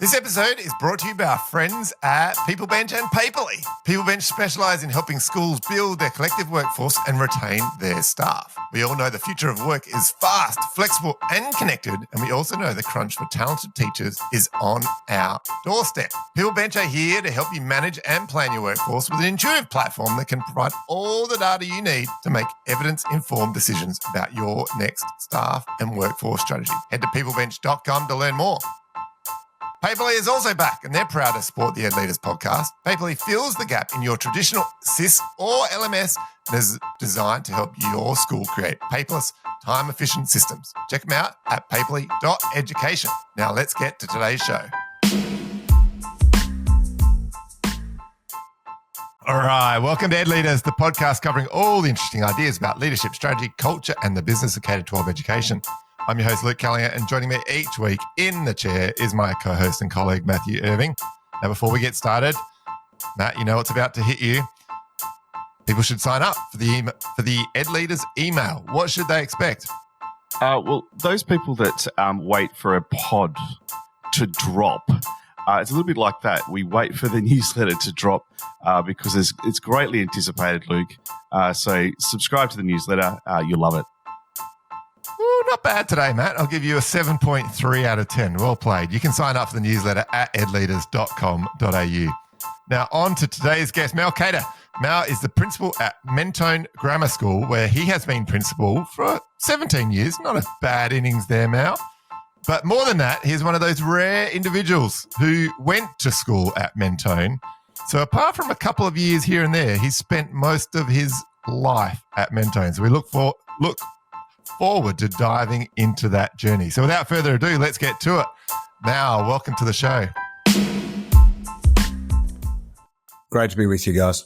This episode is brought to you by our friends at PeopleBench and Paperly. PeopleBench specialise in helping schools build their collective workforce and retain their staff. We all know the future of work is fast, flexible and connected, and we also know the crunch for talented teachers is on our doorstep. PeopleBench are here to help you manage and plan your workforce with an intuitive platform that can provide all the data you need to make evidence-informed decisions about your next staff and workforce strategy. Head to peoplebench.com to learn more. Paperly is also back, and they're proud to support the Edleaders podcast. Paperly fills the gap in your traditional SIS or LMS and is designed to help your school create paperless, time-efficient systems. Check them out at paperly.education. Now let's get to today's show. All right, welcome to Edleaders, the podcast covering all the interesting ideas about leadership, strategy, culture, and the business of K-12 education. I'm your host, Luke Callier, and joining me each week in the chair is my co-host and colleague, Mathew Irving. Now, before we get started, Matt, you know what's about to hit you. People should sign up for the Edleaders email. What should they expect? Well, those people that wait for a pod to drop, it's a little bit like that. We wait for the newsletter to drop because it's greatly anticipated, Luke. So subscribe to the newsletter. You'll love it. Ooh, not bad today, Matt. I'll give you a 7.3 out of 10. Well played. You can sign up for the newsletter at edleaders.com.au. Now, on to today's guest, Mal Cater. Mal is the principal at Mentone Grammar School, where he has been principal for 17 years. Not a bad innings there, Mal. But more than that, he's one of those rare individuals who went to school at Mentone. So apart from a couple of years here and there, he's spent most of his life at Mentone. So we look forward to diving into that journey. So without further ado, let's get to it. Mal, welcome to the show. Great to be with you guys.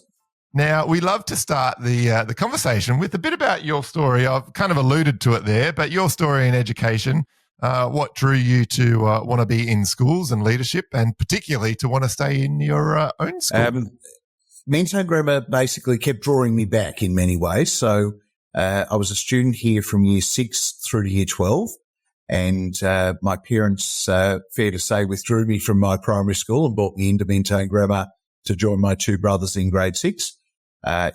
Now, we love to start the conversation with a bit about your story. I've kind of alluded to it there, but your story in education, what drew you to want to be in schools and leadership, and particularly to want to stay in your own school? Mentone Grammar basically kept drawing me back in many ways. So I was a student here from year 6 through to year 12, and my parents, fair to say, withdrew me from my primary school and brought me into Mentone Grammar to join my two brothers in grade 6,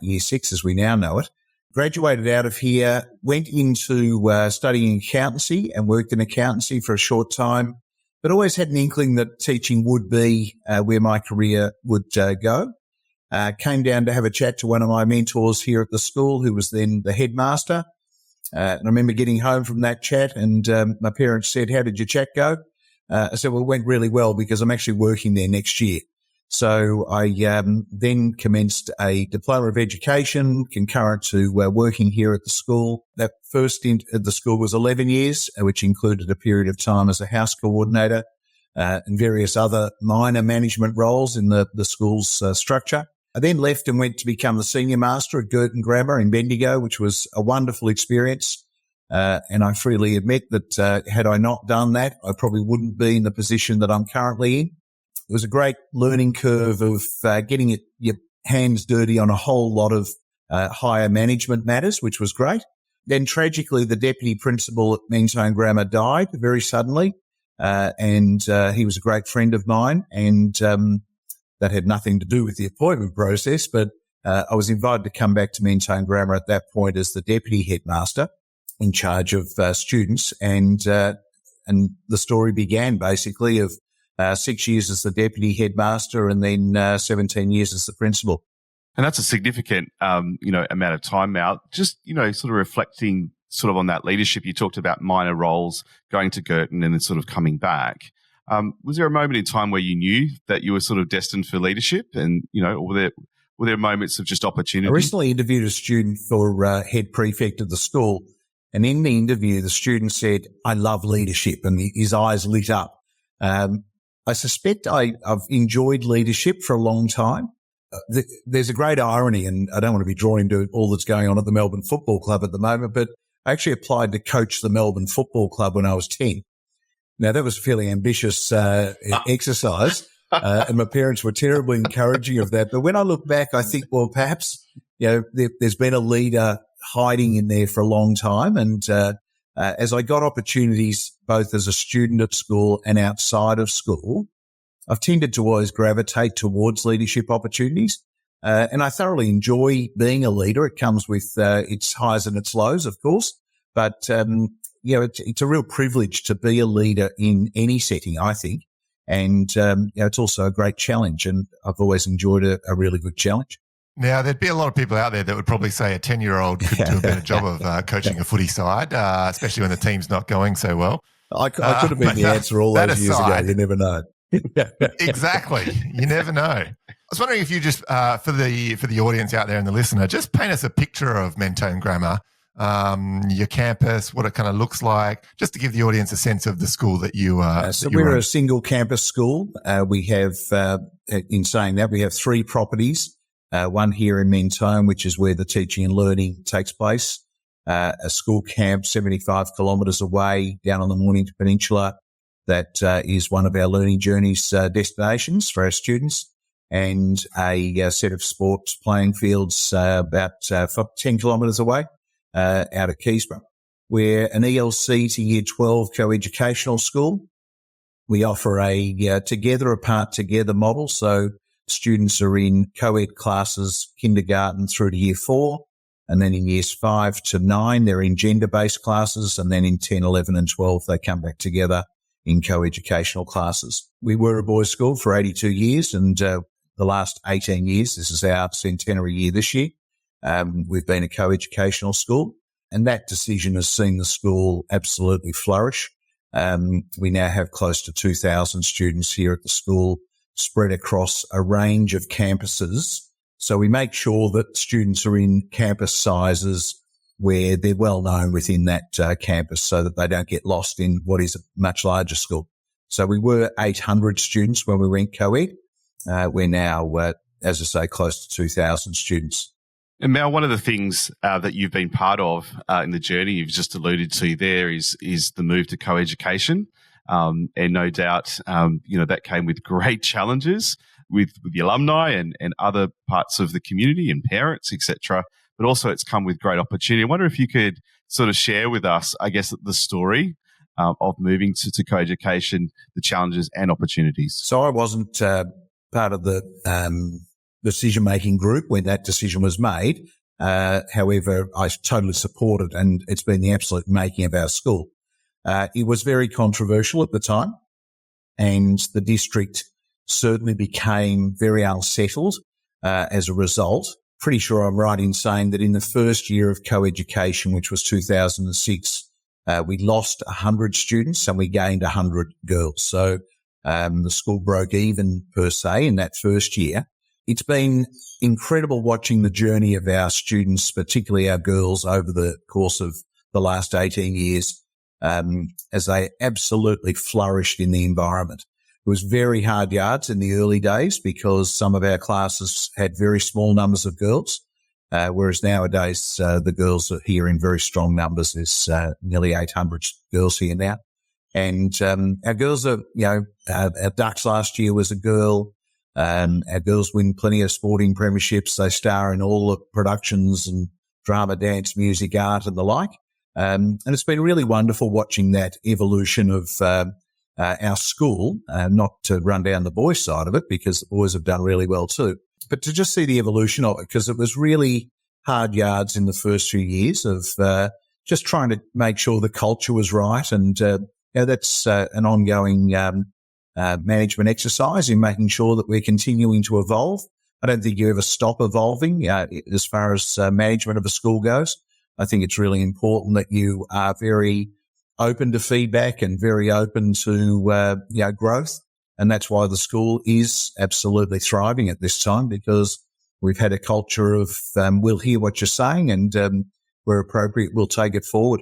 year 6 as we now know it. Graduated out of here, went into studying accountancy and worked in accountancy for a short time, but always had an inkling that teaching would be where my career would go. Came down to have a chat to one of my mentors here at the school, who was then the headmaster. And I remember getting home from that chat, and my parents said, "How did your chat go?" I said, "Well, it went really well because I'm actually working there next year." So I then commenced a diploma of education concurrent to working here at the school. That first stint at the school was 11 years, which included a period of time as a house coordinator and various other minor management roles in the school's structure. I then left and went to become the senior master at Girton Grammar in Bendigo, which was a wonderful experience. And I freely admit that had I not done that, I probably wouldn't be in the position that I'm currently in. It was a great learning curve of getting your hands dirty on a whole lot of higher management matters, which was great. Then tragically, the deputy principal at Mentone Grammar died very suddenly. And he was a great friend of mine, and that had nothing to do with the appointment process, but I was invited to come back to Mentone Grammar at that point as the deputy headmaster in charge of students, and the story began basically of 6 years as the deputy headmaster and then 17 years as the principal. And that's a significant, amount of time now. Just, sort of reflecting sort of on that leadership, you talked about minor roles, going to Girton and then sort of coming back. Was there a moment in time where you knew that you were sort of destined for leadership, and or were there moments of just opportunity? I recently interviewed a student for head prefect of the school, and in the interview, the student said, "I love leadership," and his eyes lit up. I suspect I've enjoyed leadership for a long time. There's a great irony, and I don't want to be drawn into all that's going on at the Melbourne Football Club at the moment, but I actually applied to coach the Melbourne Football Club when I was 10. Now, that was a fairly ambitious exercise, and my parents were terribly encouraging of that. But when I look back, I think, well, perhaps, there's been a leader hiding in there for a long time. And as I got opportunities both as a student at school and outside of school, I've tended to always gravitate towards leadership opportunities. And I thoroughly enjoy being a leader. It comes with its highs and its lows, of course. But, it's a real privilege to be a leader in any setting, I think. And, it's also a great challenge. And I've always enjoyed a really good challenge. Now, there'd be a lot of people out there that would probably say a 10-year-old could do a better job of coaching a footy side, especially when the team's not going so well. I could have been the answer all those years ago. You never know. Exactly. You never know. I was wondering if you just, for the audience out there and the listener, just paint us a picture of Mentone Grammar, your campus, what it kind of looks like, just to give the audience a sense of the school that you are. So we're a single campus school. We have, in saying that, we have 3 properties. One here in Mentone, which is where the teaching and learning takes place. A school camp 75 kilometres away down on the Mornington Peninsula. That is one of our learning journeys destinations for our students. And a set of sports playing fields about 10 kilometres away out of Keysborough. We're an ELC to Year 12 co-educational school. We offer a together apart together model. So students are in co-ed classes, kindergarten through to Year 4. And then in Years 5 to 9, they're in gender-based classes. And then in 10, 11 and 12, they come back together in co-educational classes. We were a boys' school for 82 years and the last 18 years, this is our centenary year this year, we've been a co-educational school, and that decision has seen the school absolutely flourish. We now have close to 2,000 students here at the school spread across a range of campuses. So we make sure that students are in campus sizes where they're well known within that campus so that they don't get lost in what is a much larger school. So we were 800 students when we went co-ed. We're now, as I say, close to 2,000 students. And Mel, one of the things that you've been part of in the journey you've just alluded to there is the move to co-education. And no doubt, that came with great challenges with the alumni and other parts of the community and parents, etc. But also it's come with great opportunity. I wonder if you could sort of share with us, I guess, the story of moving to co-education, the challenges and opportunities. So I wasn't part of the decision-making group when that decision was made. However, I totally support it, and it's been the absolute making of our school. It was very controversial at the time, and the district certainly became very unsettled as a result. Pretty sure I'm right in saying that in the first year of co-education, which was 2006, we lost 100 students and we gained 100 girls. So the school broke even, per se, in that first year. It's been incredible watching the journey of our students, particularly our girls, over the course of the last 18 years, as they absolutely flourished in the environment. It was very hard yards in the early days because some of our classes had very small numbers of girls, whereas nowadays the girls are here in very strong numbers. There's nearly 800 girls here now. And our girls are, our Ducks last year was a girl. Our girls win plenty of sporting premierships. They star in all the productions and drama, dance, music, art and the like. And it's been really wonderful watching that evolution of our school, not to run down the boys' side of it because the boys have done really well too, but to just see the evolution of it because it was really hard yards in the first few years of just trying to make sure the culture was right. And that's an ongoing management exercise in making sure that we're continuing to evolve. I don't think you ever stop evolving as far as management of a school goes. I think it's really important that you are very open to feedback and very open to growth. And that's why the school is absolutely thriving at this time because we've had a culture of we'll hear what you're saying and where appropriate, we'll take it forward.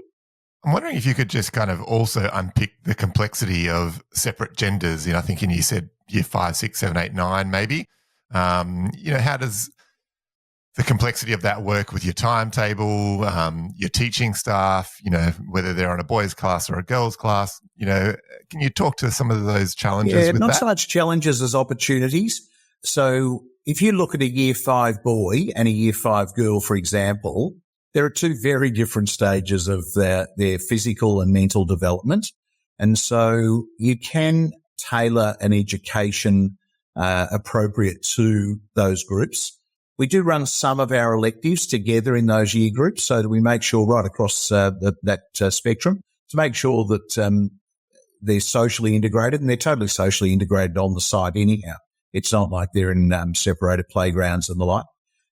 I'm wondering if you could just kind of also unpick the complexity of separate genders. I think you said year 5, 6, 7, 8, 9, maybe. How does the complexity of that work with your timetable, your teaching staff, whether they're on a boys' class or a girls' class, can you talk to some of those challenges with not that? so much challenges as opportunities. So if you look at a year 5 boy and a year 5 girl, for example, there are 2 very different stages of their physical and mental development. And so you can tailor an education appropriate to those groups. We do run some of our electives together in those year groups so that we make sure right across that spectrum to make sure that they're socially integrated, and they're totally socially integrated on the site anyhow. It's not like they're in separated playgrounds and the like.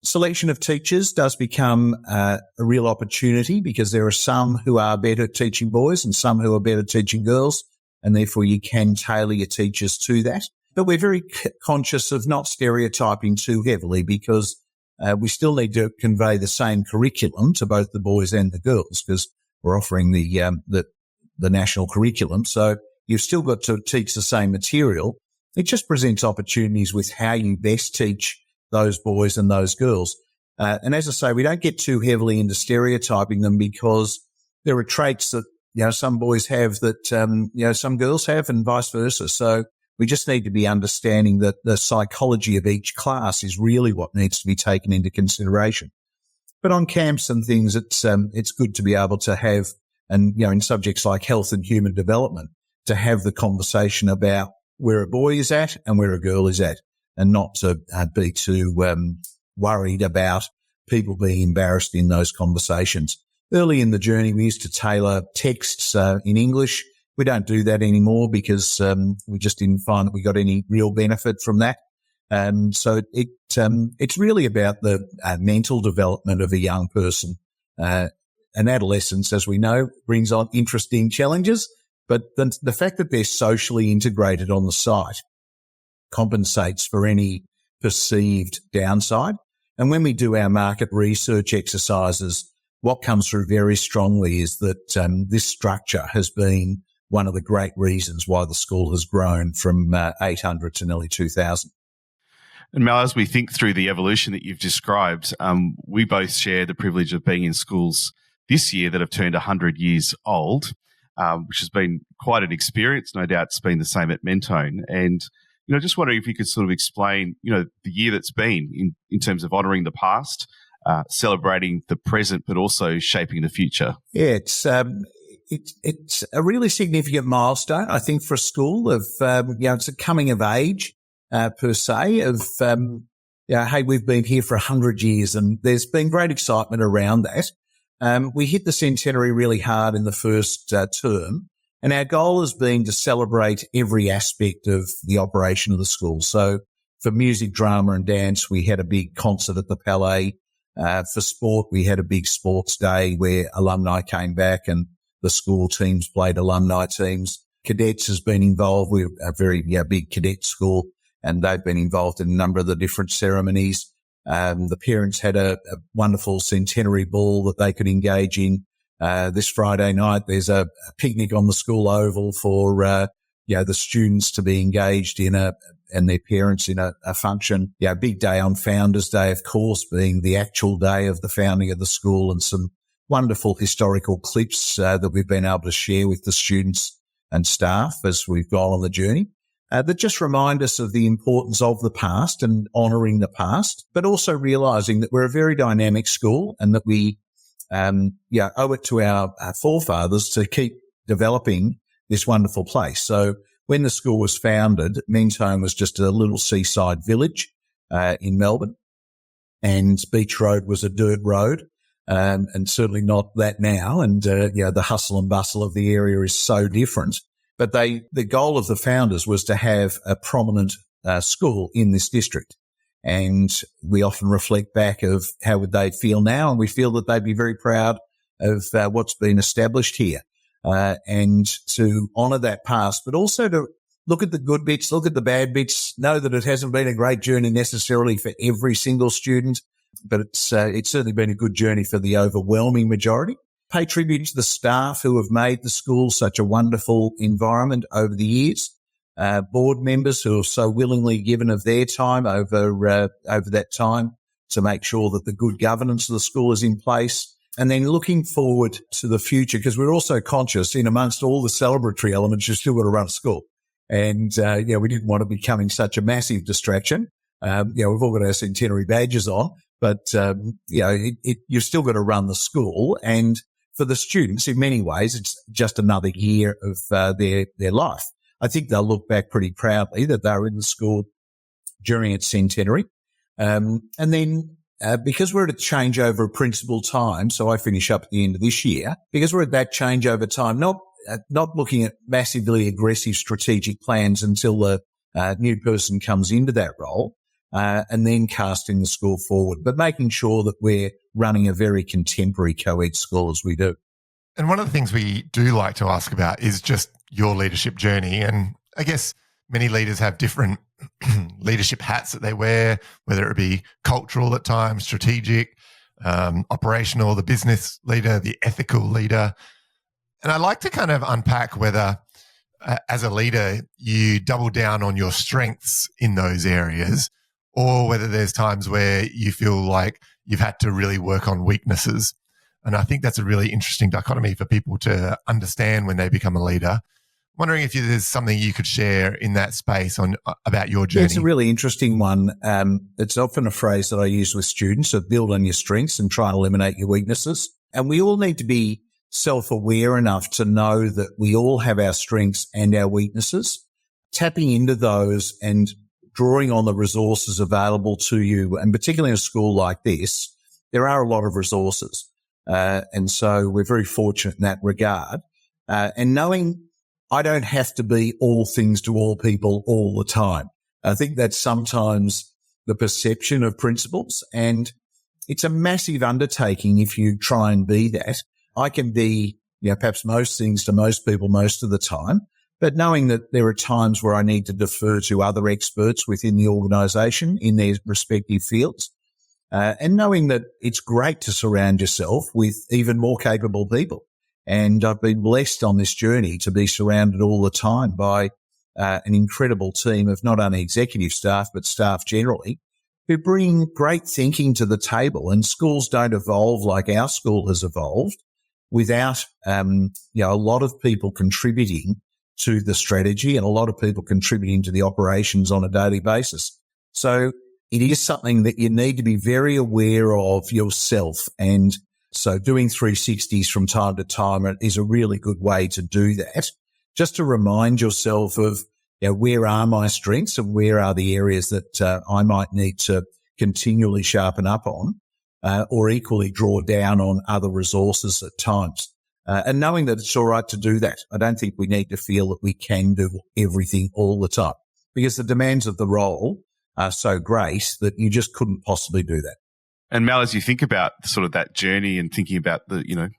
Selection of teachers does become a real opportunity because there are some who are better at teaching boys and some who are better at teaching girls, and therefore you can tailor your teachers to that. But we're very conscious of not stereotyping too heavily because we still need to convey the same curriculum to both the boys and the girls because we're offering the national curriculum. So you've still got to teach the same material. It just presents opportunities with how you best teach those boys and those girls. And as I say, we don't get too heavily into stereotyping them because there are traits that, some boys have that, some girls have and vice versa. So we just need to be understanding that the psychology of each class is really what needs to be taken into consideration. But on camps and things, it's good to be able to have, and, in subjects like health and human development, to have the conversation about where a boy is at and where a girl is at, and not to be too worried about people being embarrassed in those conversations. Early in the journey, we used to tailor texts in English. We don't do that anymore because we just didn't find that we got any real benefit from that. So it's really about the mental development of a young person. And adolescence, as we know, brings on interesting challenges, but the fact that they're socially integrated on the site compensates for any perceived downside. And when we do our market research exercises, what comes through very strongly is that this structure has been one of the great reasons why the school has grown from 800 to nearly 2,000. And Mel, as we think through the evolution that you've described, we both share the privilege of being in schools this year that have turned 100 years old, which has been quite an experience. No doubt it's been the same at Mentone. And, just wondering if you could sort of explain, the year that's been in terms of honouring the past, celebrating the present, but also shaping the future. Yeah, it's a really significant milestone, I think, for a school of, it's a coming of age, per se of, hey, we've been here for 100 years and there's been great excitement around that. We hit the centenary really hard in the first term, and our goal has been to celebrate every aspect of the operation of the school. So for music, drama and dance, we had a big concert at the Palais. For sport, we had a big sports day where alumni came back and the school teams played alumni teams. Cadets has been involved. We're a very big cadet school, and they've been involved in a number of the different ceremonies. The parents had a wonderful centenary ball that they could engage in. This Friday night, there's a picnic on the school oval for, the students to be engaged in and their parents in a function. Big day on Founders Day, of course, being the actual day of the founding of the school, and some wonderful historical clips that we've been able to share with the students and staff as we've gone on the journey. That just remind us of the importance of the past and honouring the past, but also realising that we're a very dynamic school and that we owe it to our forefathers to keep developing this wonderful place. So when the school was founded, Mentone was just a little seaside village in Melbourne, and Beach Road was a dirt road, and certainly not that now. And the hustle and bustle of the area is so different. But the goal of the founders was to have a prominent school in this district. And we often reflect back of how would they feel now, and we feel that they'd be very proud of what's been established here, and to honour that past, but also to look at the good bits, look at the bad bits, know that it hasn't been a great journey necessarily for every single student, but it's certainly been a good journey for the overwhelming majority. Pay tribute to the staff who have made the school such a wonderful environment over the years. Board members who have so willingly given of their time over that time to make sure that the good governance of the school is in place. And then looking forward to the future, because we're also conscious in amongst all the celebratory elements, you've still got to run a school. And, we didn't want it becoming such a massive distraction. We've all got our centenary badges on, but, you've still got to run the school. And for the students, in many ways, it's just another year of their life. I think they'll look back pretty proudly that they were in the school during its centenary. And then because we're at a changeover of principal time, so I finish up at the end of this year, because we're at that changeover time, not looking at massively aggressive strategic plans until the new person comes into that role, and then casting the school forward, but making sure that we're running a very contemporary co-ed school as we do. And one of the things we do like to ask about is just your leadership journey. And I guess many leaders have different leadership hats that they wear, whether it be cultural at times, strategic, operational, the business leader, the ethical leader. And I like to kind of unpack whether as a leader, you double down on your strengths in those areas, or whether there's times where you feel like you've had to really work on weaknesses. And I think that's a really interesting dichotomy for people to understand when they become a leader. I'm wondering if there's something you could share in that space about your journey. Yeah, it's a really interesting one. It's often a phrase that I use with students of build on your strengths and try and eliminate your weaknesses. And we all need to be self-aware enough to know that we all have our strengths and our weaknesses, tapping into those and drawing on the resources available to you. And particularly in a school like this, there are a lot of resources. And so we're very fortunate in that regard. And knowing I don't have to be all things to all people all the time. I think that's sometimes the perception of principals, and it's a massive undertaking if you try and be that. I can be, perhaps most things to most people most of the time, but knowing that there are times where I need to defer to other experts within the organisation in their respective fields, and knowing that it's great to surround yourself with even more capable people. And I've been blessed on this journey to be surrounded all the time by an incredible team of not only executive staff, but staff generally, who bring great thinking to the table. And schools don't evolve like our school has evolved without, a lot of people contributing to the strategy and a lot of people contributing to the operations on a daily basis. So it is something that you need to be very aware of yourself. And so doing 360s from time to time is a really good way to do that, just to remind yourself of where are my strengths and where are the areas that I might need to continually sharpen up on, or equally draw down on other resources at times. And knowing that it's all right to do that. I don't think we need to feel that we can do everything all the time, because the demands of the role are so great that you just couldn't possibly do that. And Mel, as you think about sort of that journey and thinking about the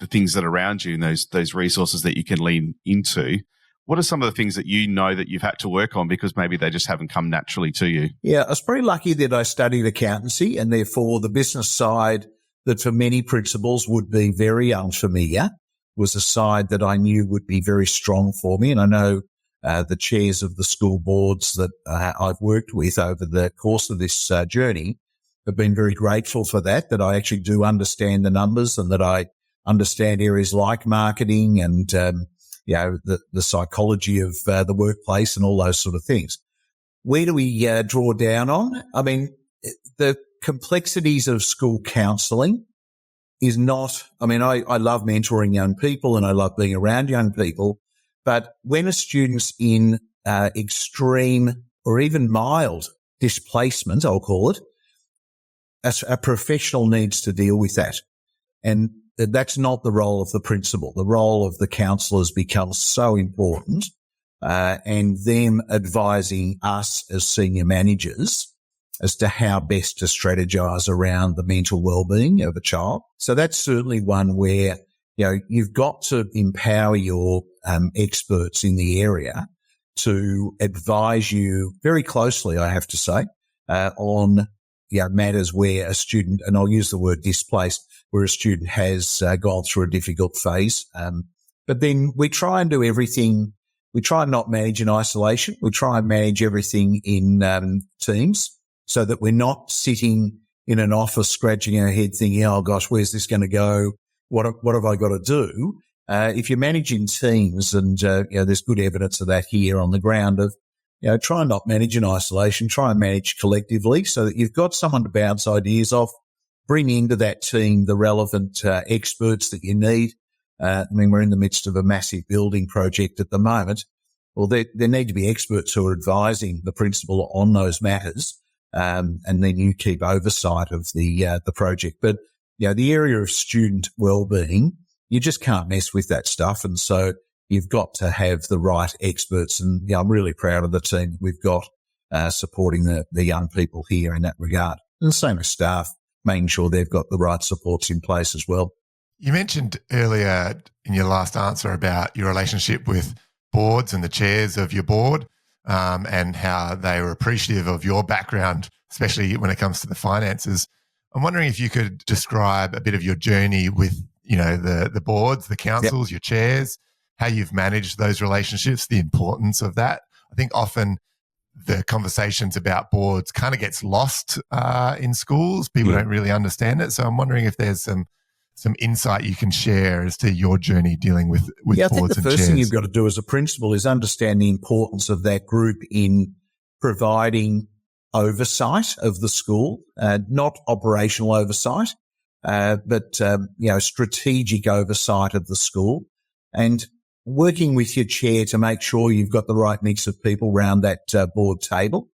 things that are around you and those resources that you can lean into, what are some of the things that you know that you've had to work on because maybe they just haven't come naturally to you? Yeah, I was pretty lucky that I studied accountancy, and therefore the business side that for many principals would be very unfamiliar was a side that I knew would be very strong for me. And I know the chairs of the school boards that I've worked with over the course of this journey have been very grateful for that I actually do understand the numbers and that I understand areas like marketing and, the psychology of the workplace and all those sort of things. Where do we draw down on? I mean, the complexities of school counselling is not, I love mentoring young people and I love being around young people, but when a student's in extreme or even mild displacement, I'll call it, a professional needs to deal with that. And that's not the role of the principal. The role of the counsellors becomes so important, and them advising us as senior managers as to how best to strategise around the mental well-being of a child. So that's certainly one where, you've got to empower your experts in the area to advise you very closely, I have to say, on matters where a student, and I'll use the word displaced, where a student has gone through a difficult phase. But then we try and do everything. We try and not manage in isolation. We try and manage everything in teams so that we're not sitting in an office scratching our head thinking, oh gosh, where's this going to go? What have I got to do? If you're managing teams, and there's good evidence of that here on the ground of, try and not manage in isolation, try and manage collectively so that you've got someone to bounce ideas off, bring into that team the relevant experts that you need. We're in the midst of a massive building project at the moment, Well, there need to be experts who are advising the principal on those matters, and then you keep oversight of the project. But the area of student well-being, you just can't mess with that stuff, and so you've got to have the right experts. And I'm really proud of the team that we've got supporting the young people here in that regard. And the same as staff, making sure they've got the right supports in place as well. You mentioned earlier in your last answer about your relationship with boards and the chairs of your board, and how they were appreciative of your background, especially when it comes to the finances. I'm wondering if you could describe a bit of your journey with, the boards, the councils, your chairs, how you've managed those relationships, the importance of that. I think often the conversations about boards kind of gets lost in schools. People don't really understand it. So I'm wondering if there's some insight you can share as to your journey dealing with boards and chairs. I think the first thing you've got to do as a principal is understand the importance of that group in providing oversight of the school, not operational oversight, but strategic oversight of the school, and working with your chair to make sure you've got the right mix of people around that board table.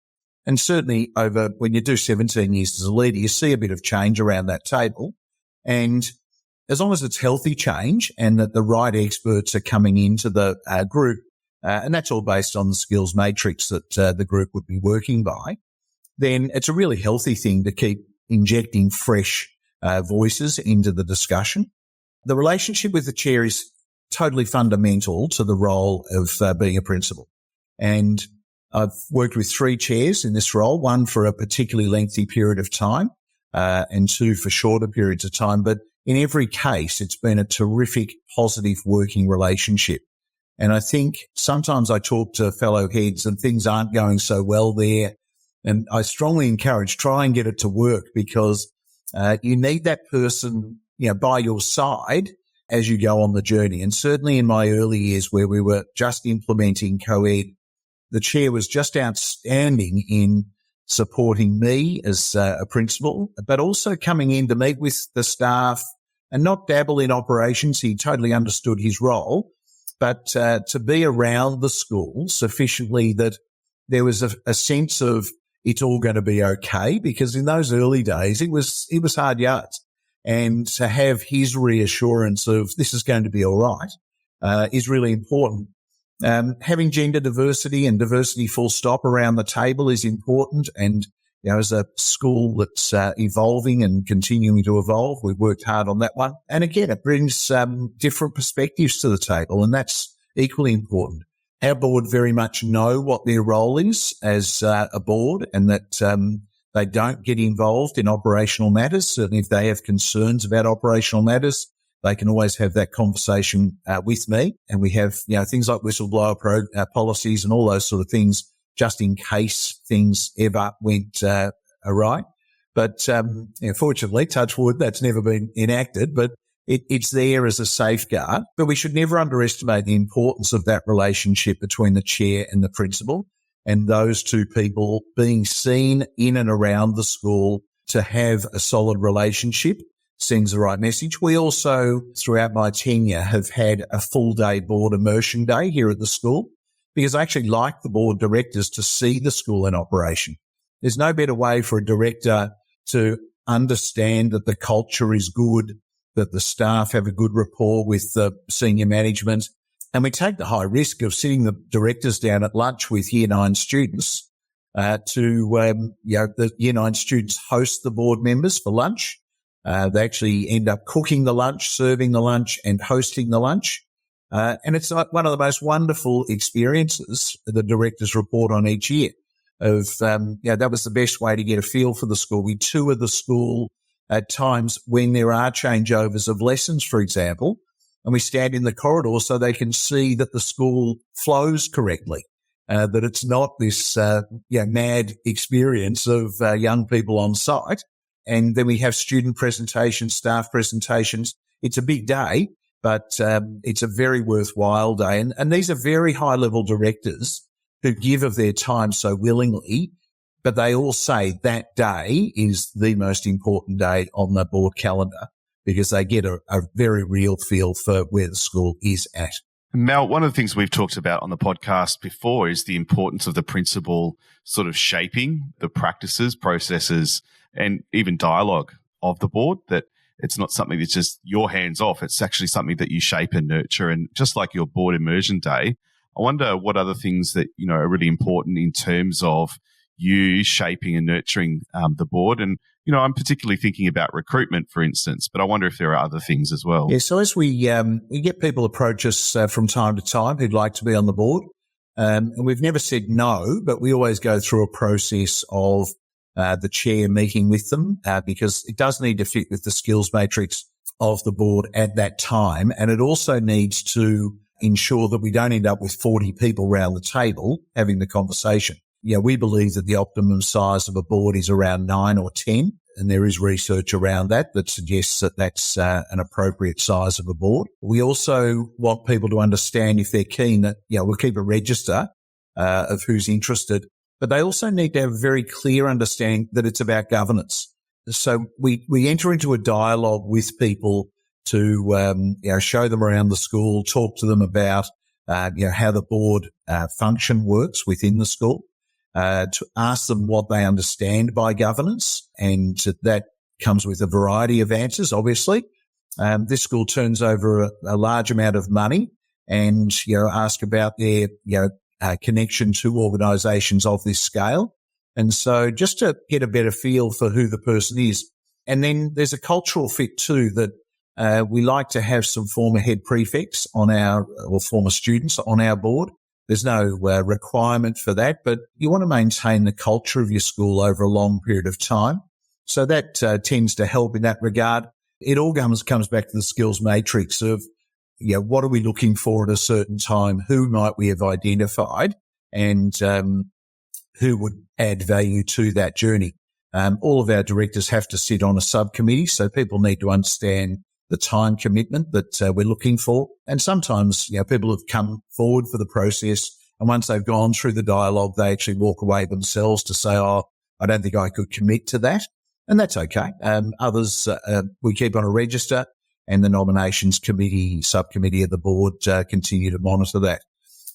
And certainly when you do 17 years as a leader, you see a bit of change around that table. And as long as it's healthy change and that the right experts are coming into the group, and that's all based on the skills matrix that the group would be working by, then it's a really healthy thing to keep injecting fresh voices into the discussion. The relationship with the chair is totally fundamental to the role of being a principal. And I've worked with 3 chairs in this role, one for a particularly lengthy period of time, and 2 for shorter periods of time. But in every case, it's been a terrific, positive working relationship. And I think sometimes I talk to fellow heads and things aren't going so well there. And I strongly encourage, try and get it to work, because you need that person, by your side as you go on the journey. And certainly in my early years where we were just implementing co-ed, the chair was just outstanding in supporting me as a principal, but also coming in to meet with the staff and not dabble in operations. He totally understood his role, but to be around the school sufficiently that there was a sense of it's all going to be okay, because in those early days it was hard yards. And to have his reassurance of this is going to be all right is really important. Having gender diversity and diversity full stop around the table is important. And, as a school that's evolving and continuing to evolve, we've worked hard on that one. And again, it brings different perspectives to the table, and that's equally important. Our board very much know what their role is as a board, and that they don't get involved in operational matters. Certainly if they have concerns about operational matters, they can always have that conversation with me. And we have, things like whistleblower policies and all those sort of things, just in case things ever went awry. But fortunately, touch wood, that's never been enacted, but it's there as a safeguard. But we should never underestimate the importance of that relationship between the chair and the principal, and those two people being seen in and around the school to have a solid relationship sends the right message. We also, throughout my tenure, have had a full day board immersion day here at the school, because I actually like the board directors to see the school in operation. There's no better way for a director to understand that the culture is good, that the staff have a good rapport with the senior management. And we take the high risk of sitting the directors down at lunch with Year 9 students the Year 9 students host the board members for lunch. They actually end up cooking the lunch, serving the lunch, and hosting the lunch. And it's like one of the most wonderful experiences the directors report on each year of, that was the best way to get a feel for the school. We tour the school at times when there are changeovers of lessons, for example, and we stand in the corridor so they can see that the school flows correctly, that it's not this, mad experience of young people on site. And then we have student presentations, staff presentations. It's a big day, but it's a very worthwhile day. And these are very high-level directors who give of their time so willingly, but they all say that day is the most important day on the board calendar, because they get a very real feel for where the school is at. Mel, one of the things we've talked about on the podcast before is the importance of the principal sort of shaping the practices, processes, and even dialogue of the board, that it's not something that's just your hands off. It's actually something that you shape and nurture. And just like your board immersion day, I wonder what other things that, are really important in terms of you shaping and nurturing the board. And, I'm particularly thinking about recruitment, for instance, but I wonder if there are other things as well. Yeah, so as we get people approach us from time to time who'd like to be on the board, and we've never said no, but we always go through a process of the chair meeting with them because it does need to fit with the skills matrix of the board at that time. And it also needs to ensure that we don't end up with 40 people around the table having the conversation. We believe that the optimum size of a board is around 9 or 10, and there is research around that suggests that that's an appropriate size of a board. We also want people to understand, if they're keen, that we'll keep a register of who's interested, but they also need to have a very clear understanding that it's about governance. So we enter into a dialogue with people to show them around the school, talk to them about how the board function works within the school. To ask them what they understand by governance, and that comes with a variety of answers, obviously. This school turns over a large amount of money, and, ask about their, connection to organisations of this scale. And so just to get a better feel for who the person is. And then there's a cultural fit too, that we like to have some former head prefects or former students on our board. There's no requirement for that, but you want to maintain the culture of your school over a long period of time. So that tends to help in that regard. It all comes back to the skills matrix of, what are we looking for at a certain time? Who might we have identified, and who would add value to that journey? All of our directors have to sit on a subcommittee, so people need to understand the time commitment that we're looking for. And sometimes, people have come forward for the process, and once they've gone through the dialogue, they actually walk away themselves to say, I don't think I could commit to that. And that's okay. Others, we keep on a register, and the nominations subcommittee of the board continue to monitor that.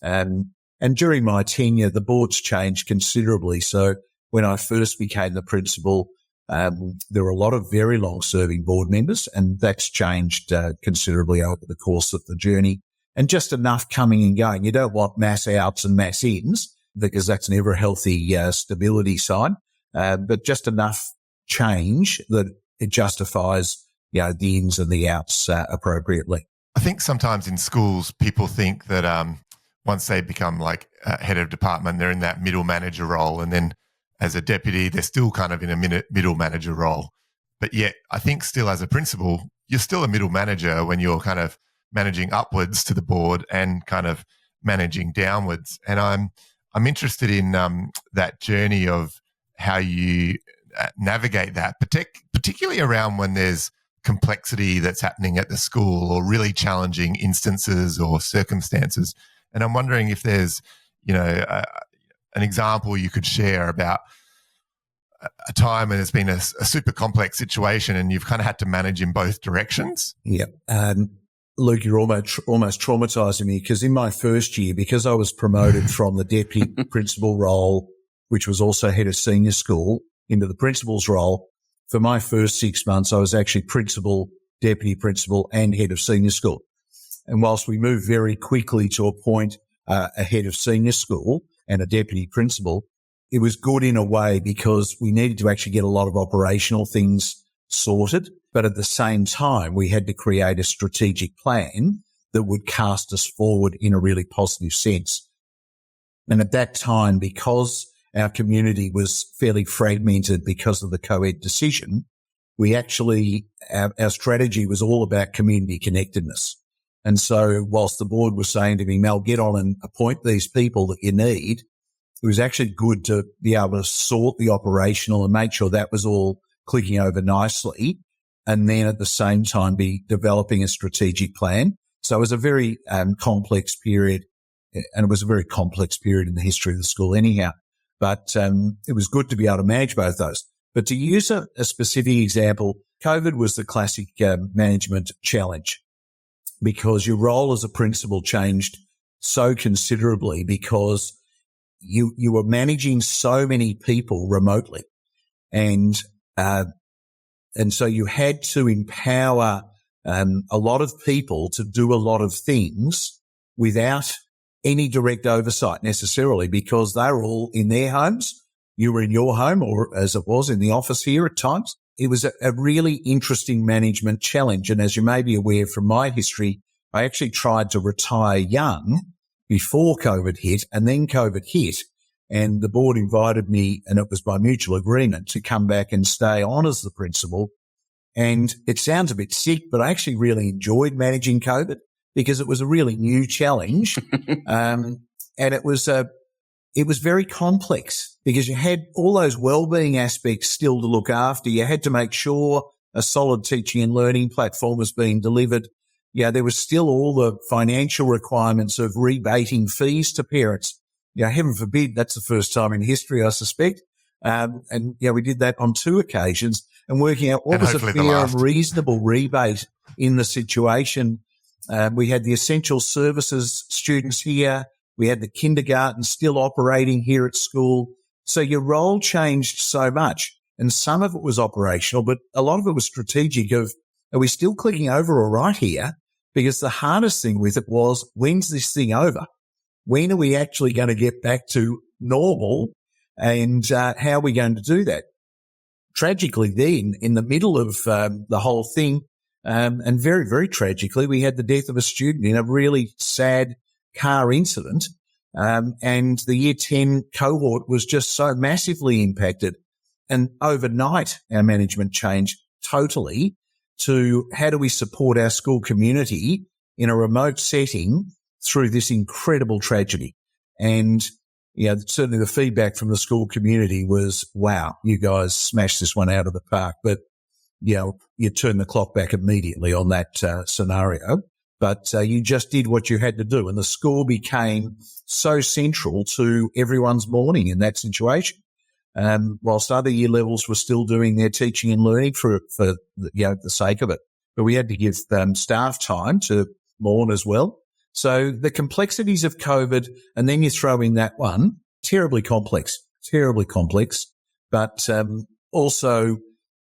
And during my tenure, the board's changed considerably. So when I first became the principal, there were a lot of very long-serving board members, and that's changed considerably over the course of the journey. And just enough coming and going. You don't want mass outs and mass ins, because that's never a healthy stability sign, but just enough change that it justifies the ins and the outs appropriately. I think sometimes in schools, people think that once they become like head of department, they're in that middle manager role, and then as a deputy, they're still kind of in a middle manager role. But yet, I think still as a principal, you're still a middle manager when you're kind of managing upwards to the board and kind of managing downwards. And I'm interested in that journey of how you navigate that, particularly around when there's complexity that's happening at the school, or really challenging instances or circumstances. And I'm wondering if there's, an example you could share about a time when it's been a super complex situation and you've kind of had to manage in both directions. Yeah. Luke, you're almost traumatizing me, because in my first year, because I was promoted from the deputy principal role, which was also head of senior school, into the principal's role, for my first 6 months, I was actually principal, deputy principal, and head of senior school. And whilst we moved very quickly to appoint a head of senior school and a deputy principal, it was good in a way because we needed to actually get a lot of operational things sorted. But at the same time, we had to create a strategic plan that would cast us forward in a really positive sense. And at that time, because our community was fairly fragmented because of the co-ed decision, we actually, our strategy was all about community connectedness. And so whilst the board was saying to me, Mel, get on and appoint these people that you need, it was actually good to be able to sort the operational and make sure that was all clicking over nicely, and then at the same time be developing a strategic plan. So it was a very complex period, and it was a very complex period in the history of the school anyhow. But it was good to be able to manage both those. But to use a specific example, COVID was the classic management challenge. because your role as a principal changed so considerably because you were managing so many people remotely. And so you had to empower a lot of people to do a lot of things without any direct oversight necessarily, because they were all in their homes. You were in your home, or as it was in the office here at times. It was a really interesting management challenge. And as you may be aware from my history, I actually tried to retire young before COVID hit, and then COVID hit. And the board invited me, and it was by mutual agreement, to come back and stay on as the principal. And it sounds a bit sick, but I actually really enjoyed managing COVID because it was a really new challenge. And it was very complex because you had all those wellbeing aspects still to look after. You had to make sure a solid teaching and learning platform was being delivered. Yeah, there was still all the financial requirements of rebating fees to parents. Yeah, heaven forbid, that's the first time in history, I suspect. And we did that on 2 occasions, and working out what was a fair and reasonable rebate in the situation. We had the essential services students here. We had the kindergarten still operating here at school. So your role changed so much, and some of it was operational, but a lot of it was strategic of, are we still clicking over all right here? Because the hardest thing with it was, when's this thing over? When are we actually going to get back to normal? And how are we going to do that? Tragically then, in the middle of the whole thing, and very, very tragically, we had the death of a student in a really sad car incident. And the year 10 cohort was just so massively impacted. And overnight, our management changed totally to how do we support our school community in a remote setting through this incredible tragedy. And certainly the feedback from the school community was, wow, you guys smashed this one out of the park. But, you turn the clock back immediately on that scenario. But you just did what you had to do. And the school became so central to everyone's morning in that situation. Whilst other year levels were still doing their teaching and learning for the sake of it. But we had to give staff time to mourn as well. So the complexities of COVID, and then you throw in that one, terribly complex, but also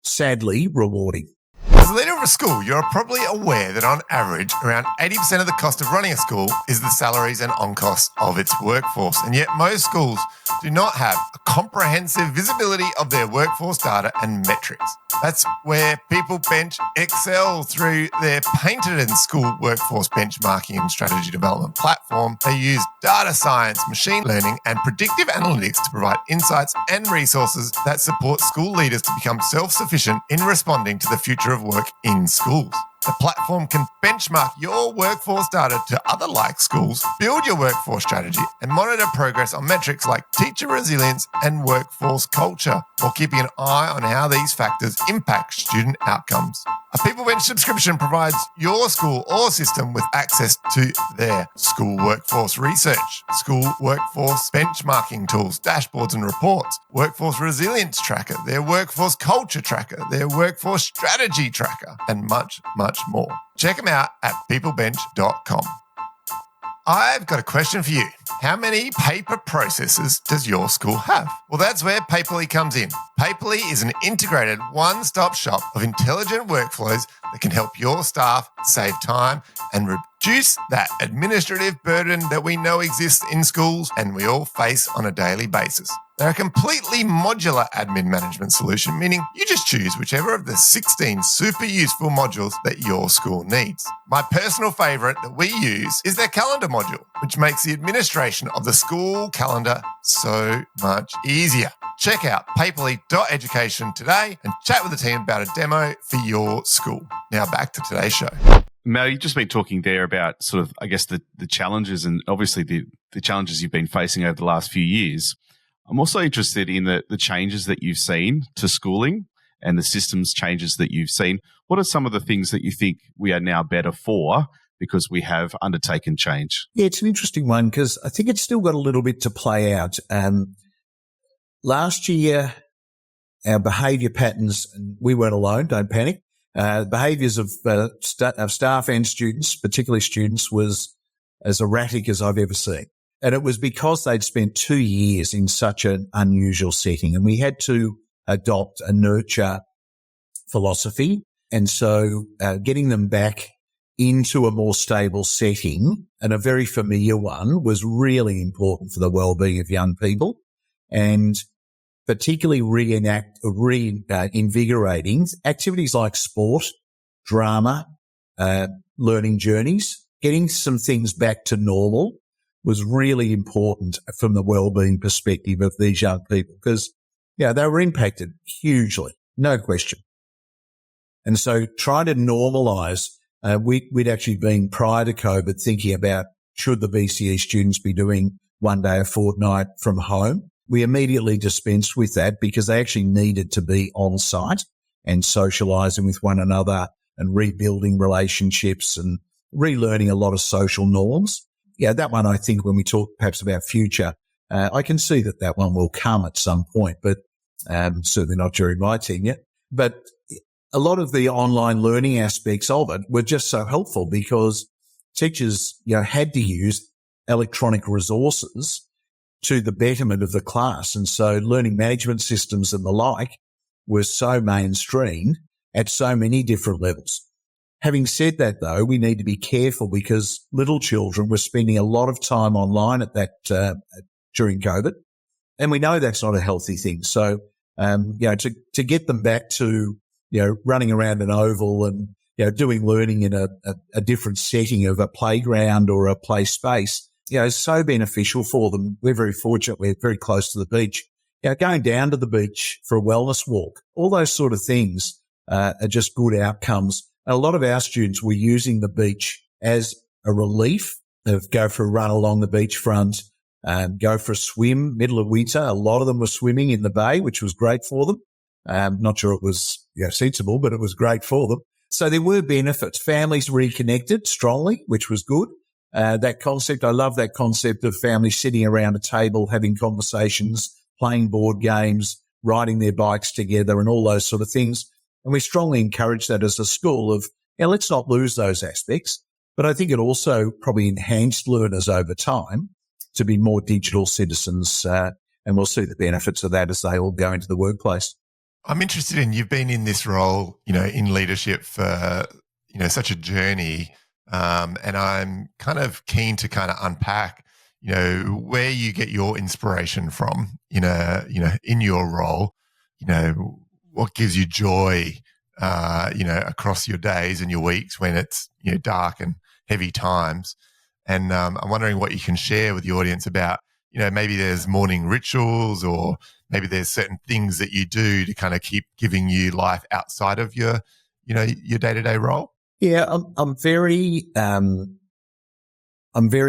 sadly rewarding. As a leader of a school, you're probably aware that on average, around 80% of the cost of running a school is the salaries and on-costs of its workforce. And yet most schools do not have a comprehensive visibility of their workforce data and metrics. That's where People Bench excel through their painted and school workforce benchmarking and strategy development platform. They use data science, machine learning, and predictive analytics to provide insights and resources that support school leaders to become self-sufficient in responding to the future of work in schools. The platform can benchmark your workforce data to other like schools, build your workforce strategy, and monitor progress on metrics like teacher resilience and workforce culture, while keeping an eye on how these factors impact student outcomes. A People Bench subscription provides your school or system with access to their school workforce research, school workforce benchmarking tools, dashboards and reports, workforce resilience tracker, their workforce culture tracker, their workforce strategy tracker, and much more. Check them out at peoplebench.com. I've got a question for you. How many paper processes does your school have? Well, that's where Paperly comes in. Paperly is an integrated one-stop shop of intelligent workflows that can help your staff save time and reduce that administrative burden that we know exists in schools and we all face on a daily basis. They're a completely modular admin management solution, meaning you just choose whichever of the 16 super useful modules that your school needs. My personal favorite that we use is their calendar module, which makes the administration of the school calendar so much easier. Check out paperly.education today and chat with the team about a demo for your school. Now back to today's show. Mel, you've just been talking there about sort of, I guess, the challenges and obviously the challenges you've been facing over the last few years. I'm also interested in the changes that you've seen to schooling and the systems changes that you've seen. What are some of the things that you think we are now better for because we have undertaken change? Yeah, it's an interesting one because I think it's still got a little bit to play out. Last year, our behaviour patterns, and we weren't alone, don't panic, Behaviours of staff and students, particularly students, was as erratic as I've ever seen. And it was because they'd spent 2 years in such an unusual setting, and we had to adopt a nurture philosophy. And so getting them back into a more stable setting, and a very familiar one, was really important for the well-being of young people, and particularly reinvigorating activities like sport, drama, learning journeys. Getting some things back to normal was really important from the well-being perspective of these young people, because they were impacted hugely, no question. And so trying to normalise, we'd actually been prior to COVID thinking about, should the VCE students be doing one day a fortnight from home? We immediately dispensed with that because they actually needed to be on site and socialising with one another and rebuilding relationships and relearning a lot of social norms. Yeah, that one, I think when we talk perhaps about future, I can see that one will come at some point, but certainly not during my tenure. But a lot of the online learning aspects of it were just so helpful because teachers, had to use electronic resources to the betterment of the class. And so learning management systems and the like were so mainstream at so many different levels. Having said that, though, we need to be careful because little children were spending a lot of time online at that during COVID, and we know that's not a healthy thing. So, to get them back to running around an oval and doing learning in a different setting of a playground or a play space, is so beneficial for them. We're very fortunate; we're very close to the beach. Going down to the beach for a wellness walk, all those sort of things are just good outcomes. A lot of our students were using the beach as a relief of go for a run along the beachfront, go for a swim, middle of winter. A lot of them were swimming in the bay, which was great for them. Not sure it was sensible, but it was great for them. So there were benefits. Families reconnected strongly, which was good. That concept, I love that concept of families sitting around a table, having conversations, playing board games, riding their bikes together and all those sort of things. And we strongly encourage that as a school of, let's not lose those aspects. But I think it also probably enhanced learners over time to be more digital citizens. And we'll see the benefits of that as they all go into the workplace. I'm interested in, you've been in this role, in leadership for, such a journey. And I'm kind of keen to kind of unpack, where you get your inspiration from, in your role, what gives you joy, across your days and your weeks when it's, dark and heavy times. And I'm wondering what you can share with the audience about, maybe there's morning rituals or maybe there's certain things that you do to kind of keep giving you life outside of your day-to-day role. Yeah, I'm very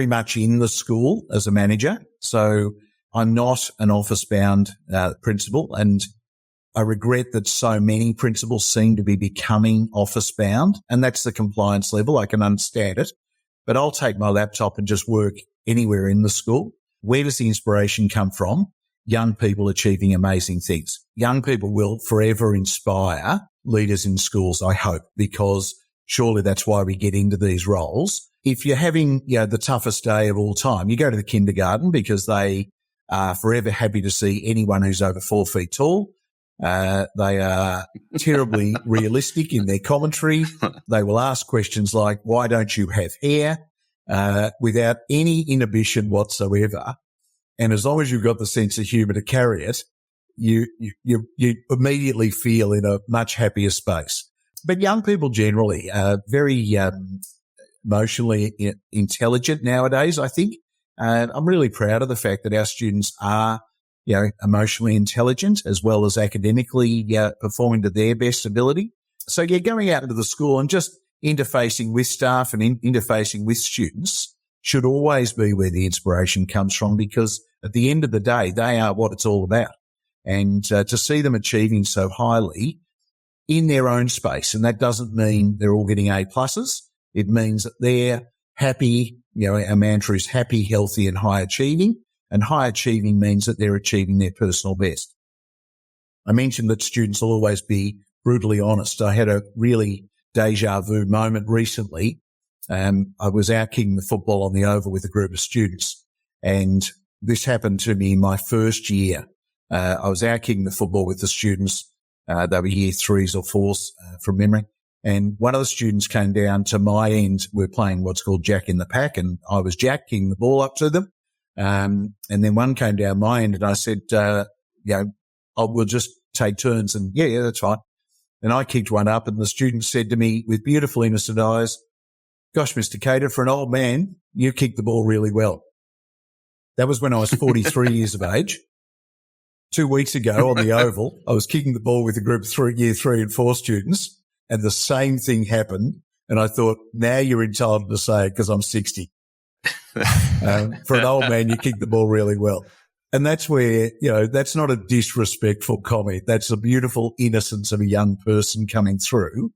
much in the school as a manager. So I'm not an office-bound principal, and I regret that so many principals seem to be becoming office-bound, and that's the compliance level. I can understand it, but I'll take my laptop and just work anywhere in the school. Where does the inspiration come from? Young people achieving amazing things. Young people will forever inspire leaders in schools, I hope, because surely that's why we get into these roles. If you're having, the toughest day of all time, you go to the kindergarten because they are forever happy to see anyone who's over 4 feet tall. They are terribly realistic in their commentary. They will ask questions like, why don't you have hair? Without any inhibition whatsoever. And as long as you've got the sense of humour to carry it, you immediately feel in a much happier space. But young people generally are very emotionally intelligent nowadays, I think. And I'm really proud of the fact that our students are, emotionally intelligent as well as academically performing to their best ability. So, going out into the school and just interfacing with staff and interfacing with students should always be where the inspiration comes from, because at the end of the day, they are what it's all about. And to see them achieving so highly in their own space, and that doesn't mean they're all getting A+. It means that they're happy. Our mantra is happy, healthy, and high achieving. And high achieving means that they're achieving their personal best. I mentioned that students will always be brutally honest. I had a really deja vu moment recently. I was out kicking the football on the oval with a group of students, and this happened to me in my first year. I was out kicking the football with the students. They were year 3s or 4s from memory. And one of the students came down to my end. We're playing what's called Jack in the Pack, and I was jacking the ball up to them. And then one came down my end, and I said, we'll just take turns. And yeah, that's fine. And I kicked one up, and the student said to me with beautiful innocent eyes, "Gosh, Mr. Cater, for an old man, you kicked the ball really well." That was when I was 43 years of age. 2 weeks ago on the oval, I was kicking the ball with a group of year 3 and 4 students, and the same thing happened. And I thought, now you're entitled to say it because I'm 60. For an old man, you kicked the ball really well. And that's where, that's not a disrespectful comment. That's the beautiful innocence of a young person coming through.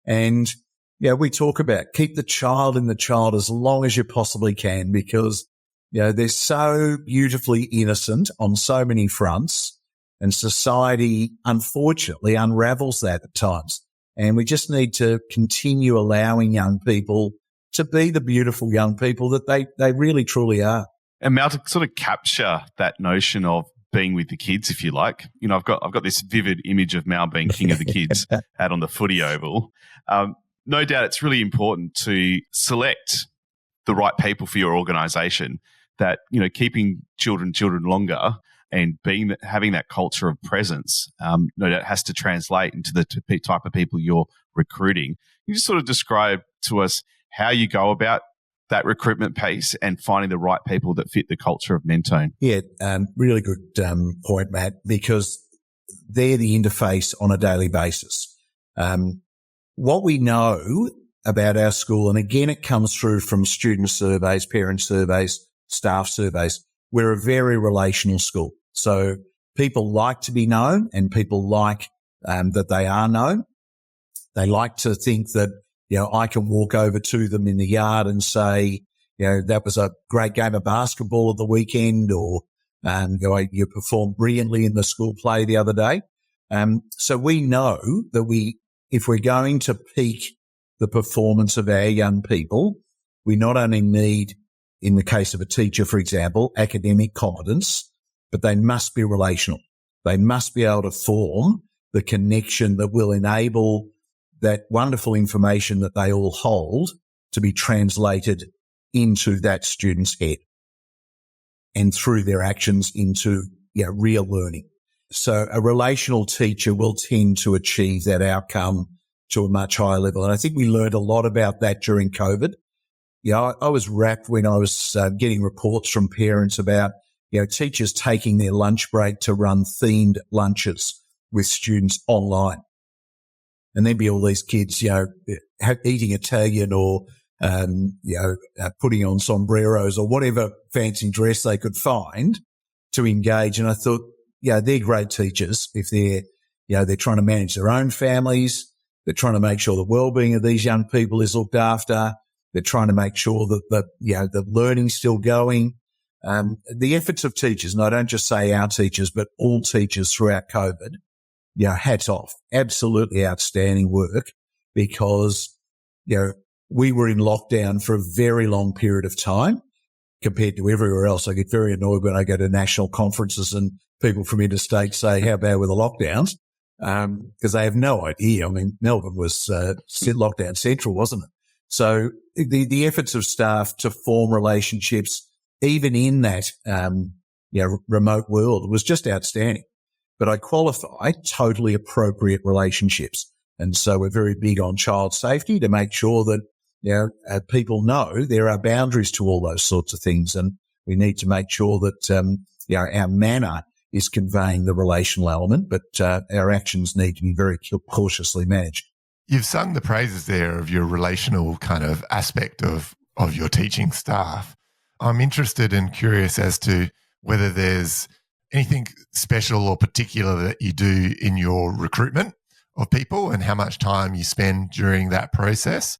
And, we talk about keep the child in the child as long as you possibly can, because, they're so beautifully innocent on so many fronts, and society, unfortunately, unravels that at times. And we just need to continue allowing young people to be the beautiful young people that they really, truly are. And Mal, to sort of capture that notion of being with the kids, if you like, I've got this vivid image of Mal being king of the kids out on the footy oval. No doubt it's really important to select the right people for your organisation, that, keeping children longer and having that culture of presence, no doubt has to translate into the type of people you're recruiting. Can you just sort of describe to us how you go about that recruitment pace and finding the right people that fit the culture of Mentone? Yeah, really good point, Matt, because they're the interface on a daily basis. What we know about our school, and again, it comes through from student surveys, parent surveys, staff surveys, we're a very relational school. So people like to be known, and people like that they are known. They like to think that, I can walk over to them in the yard and say, that was a great game of basketball at the weekend, or you performed brilliantly in the school play the other day. So we know that if we're going to peak the performance of our young people, we not only need, in the case of a teacher, for example, academic competence, but they must be relational. They must be able to form the connection that will enable that wonderful information that they all hold to be translated into that student's head and through their actions into real learning. So a relational teacher will tend to achieve that outcome to a much higher level. And I think we learned a lot about that during COVID. I was rapt when I was getting reports from parents about, teachers taking their lunch break to run themed lunches with students online. And there'd be all these kids, eating Italian or, putting on sombreros or whatever fancy dress they could find to engage. And I thought, they're great teachers if they're trying to manage their own families. They're trying to make sure the well-being of these young people is looked after. They're trying to make sure that the learning's still going. The efforts of teachers, and I don't just say our teachers, but all teachers throughout COVID, hats off. Absolutely outstanding work, because, we were in lockdown for a very long period of time compared to everywhere else. I get very annoyed when I go to national conferences and people from interstate say, how bad were the lockdowns? Because they have no idea. I mean, Melbourne was lockdown central, wasn't it? So the efforts of staff to form relationships, even in that, remote world, was just outstanding. But I qualify totally appropriate relationships. And so we're very big on child safety to make sure that, people know there are boundaries to all those sorts of things. And we need to make sure that, our manner is conveying the relational element, but our actions need to be very cautiously managed. You've sung the praises there of your relational kind of aspect of your teaching staff. I'm interested and curious as to whether there's anything special or particular that you do in your recruitment of people and how much time you spend during that process.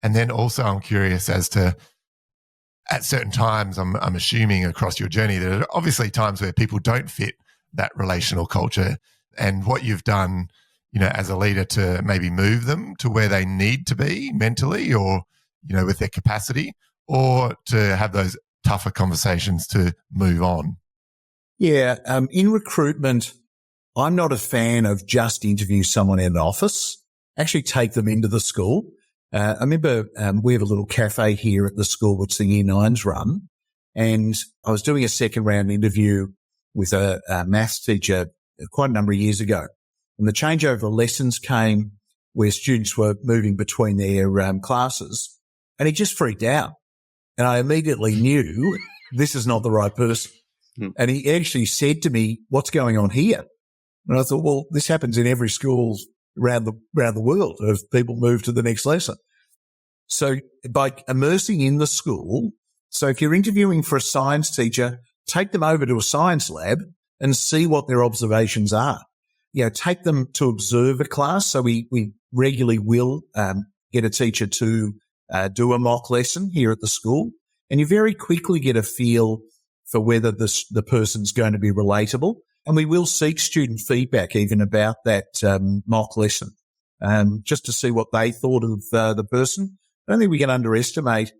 And then also I'm curious as to, at certain times, I'm assuming across your journey, there are obviously times where people don't fit that relational culture, and what you've done, as a leader to maybe move them to where they need to be mentally or, with their capacity, or to have those tougher conversations to move on? Yeah. In recruitment, I'm not a fan of just interview someone in an office. Actually take them into the school. I remember we have a little cafe here at the school which the E9s run, and I was doing a second round interview with a maths teacher quite a number of years ago. And the changeover of lessons came where students were moving between their classes, and he just freaked out. And I immediately knew this is not the right person. And he actually said to me, "What's going on here?" And I thought, well, this happens in every school around the world if people move to the next lesson. So by immersing in the school, so if you're interviewing for a science teacher, take them over to a science lab and see what their observations are. Take them to observe a class. So we regularly will get a teacher to do a mock lesson here at the school, and you very quickly get a feel for whether the person's going to be relatable. And we will seek student feedback even about that mock lesson, just to see what they thought of the person. I don't think we can underestimate.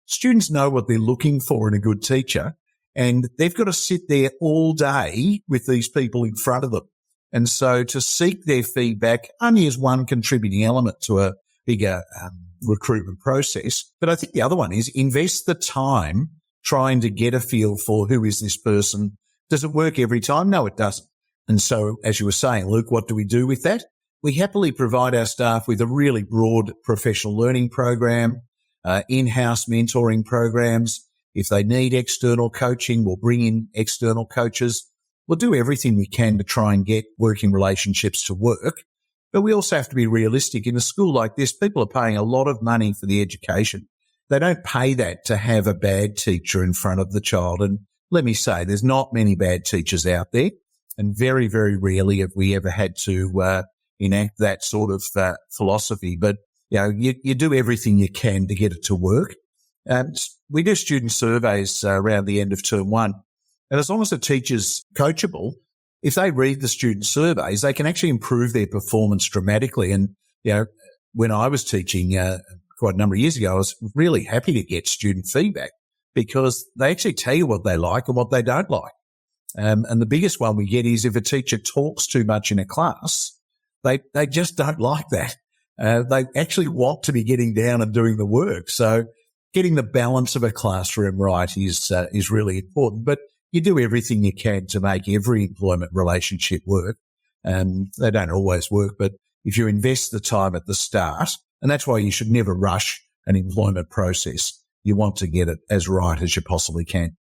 Students know what they're looking for in a good teacher, and they've got to sit there all day with these people in front of them. And so to seek their feedback only is one contributing element to a bigger recruitment process. But I think the other one is invest the time trying to get a feel for who is this person. Does it work every time? No, it doesn't. And so, as you were saying, Luke, what do we do with that? We happily provide our staff with a really broad professional learning program, in-house mentoring programs. If they need external coaching, we'll bring in external coaches. We'll do everything we can to try and get working relationships to work. But we also have to be realistic. In a school like this, people are paying a lot of money for the education. They don't pay that to have a bad teacher in front of the child. And let me say, there's not many bad teachers out there, and very, very rarely have we ever had to enact that sort of philosophy. But you do everything you can to get it to work. We do student surveys around the end of term one, and as long as the teacher's coachable, if they read the student surveys, they can actually improve their performance dramatically. And when I was teaching quite a number of years ago, I was really happy to get student feedback, because they actually tell you what they like and what they don't like. And the biggest one we get is if a teacher talks too much in a class, they just don't like that. They actually want to be getting down and doing the work. So getting the balance of a classroom right is really important. But you do everything you can to make every employment relationship work. They don't always work, but if you invest the time at the start, and that's why you should never rush an employment process. You want to get it as right as you possibly can.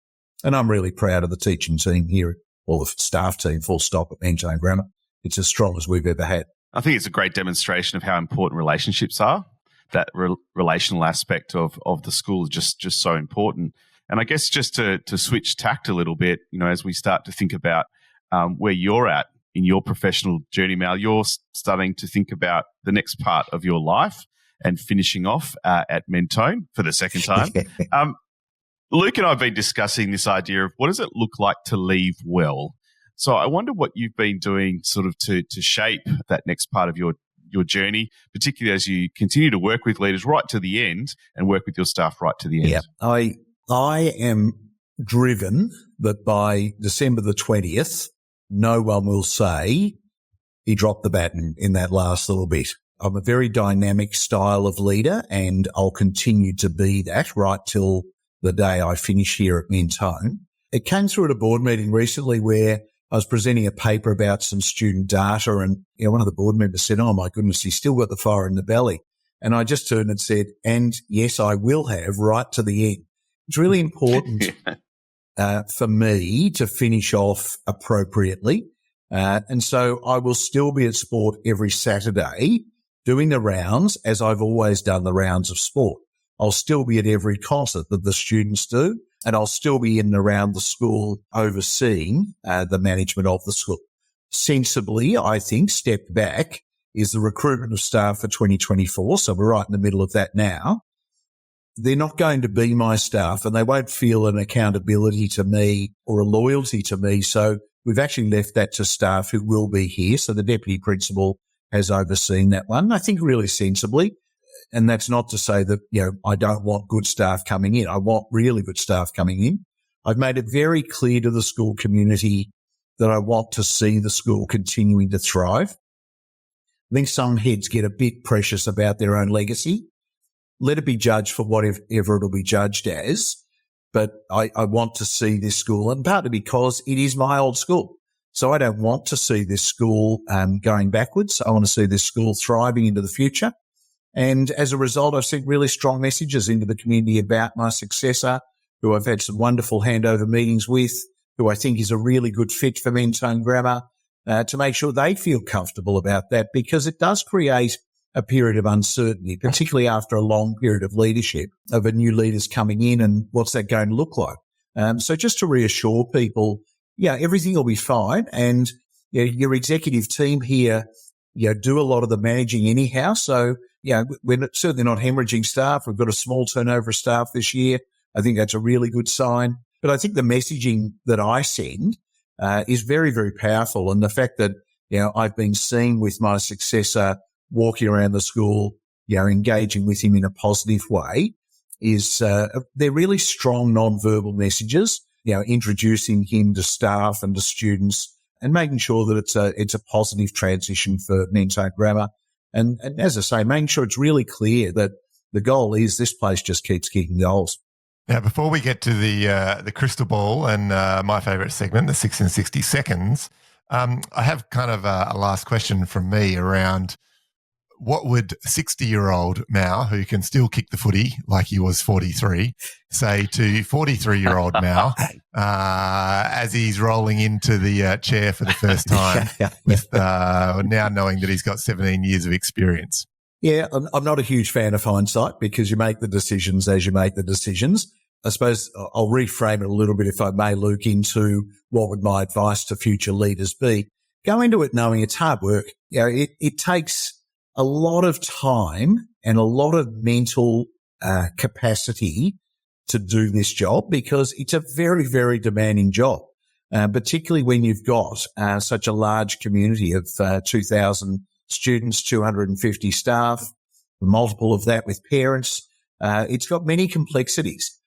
And I'm really proud of the teaching team here, or the staff team, full stop, at Mentone Grammar. It's as strong as we've ever had. I think it's a great demonstration of how important relationships are. That relational aspect of the school is just so important. And I guess just to switch tact a little bit, as we start to think about where you're at in your professional journey, Mal, you're starting to think about the next part of your life and finishing off at Mentone for the second time. Luke and I have been discussing this idea of what does it look like to leave well. So I wonder what you've been doing sort of to shape that next part of your journey, particularly as you continue to work with leaders right to the end and work with your staff right to the end. Yeah, I am driven that by December the 20th, no one will say he dropped the baton in that last little bit. I'm a very dynamic style of leader, and I'll continue to be that right till the day I finish here at Mentone. It came through at a board meeting recently where I was presenting a paper about some student data, and one of the board members said, "Oh my goodness, he's still got the fire in the belly." And I just turned and said, "And yes, I will have right to the end." It's really important for me to finish off appropriately. And so I will still be at sport every Saturday doing the rounds as I've always done the rounds of sport. I'll still be at every concert that the students do, and I'll still be in and around the school overseeing the management of the school. Sensibly, I think, stepped back is the recruitment of staff for 2024. So we're right in the middle of that now. They're not going to be my staff, and they won't feel an accountability to me or a loyalty to me. So we've actually left that to staff who will be here. So the deputy principal has overseen that one, I think really sensibly. And that's not to say that, I don't want good staff coming in. I want really good staff coming in. I've made it very clear to the school community that I want to see the school continuing to thrive. I think some heads get a bit precious about their own legacy. Let it be judged for whatever it'll be judged as. But I want to see this school, and partly because it is my old school. So I don't want to see this school going backwards. I want to see this school thriving into the future. And as a result, I've sent really strong messages into the community about my successor, who I've had some wonderful handover meetings with, who I think is a really good fit for Mentone Grammar, to make sure they feel comfortable about that, because it does create a period of uncertainty, particularly after a long period of leadership, of a new leaders coming in, and what's that going to look like? So just to reassure people, everything will be fine. And your executive team here, do a lot of the managing anyhow. So, we're certainly not hemorrhaging staff. We've got a small turnover of staff this year. I think that's a really good sign. But I think the messaging that I send is very, very powerful. And the fact that, I've been seen with my successor walking around the school, engaging with him in a positive way is, they're really strong non-verbal messages, introducing him to staff and to students and making sure that it's a positive transition for Mentone Grammar. And as I say, making sure it's really clear that the goal is this place just keeps kicking goals. Now, before we get to the crystal ball and my favourite segment, the 6 in 60 seconds, I have kind of a last question from me around what would 60-year-old Mao, who can still kick the footy like he was 43, say to 43-year-old Mao as he's rolling into the chair for the first time, with now knowing that he's got 17 years of experience? Yeah, I'm not a huge fan of hindsight, because you make the decisions as you make the decisions. I suppose I'll reframe it a little bit, if I may, Luke, into what would my advice to future leaders be. Go into it knowing it's hard work. It takes a lot of time and a lot of mental capacity to do this job, because it's a very, very demanding job, particularly when you've got such a large community of 2,000 students, 250 staff, multiple of that with parents. It's got many complexities,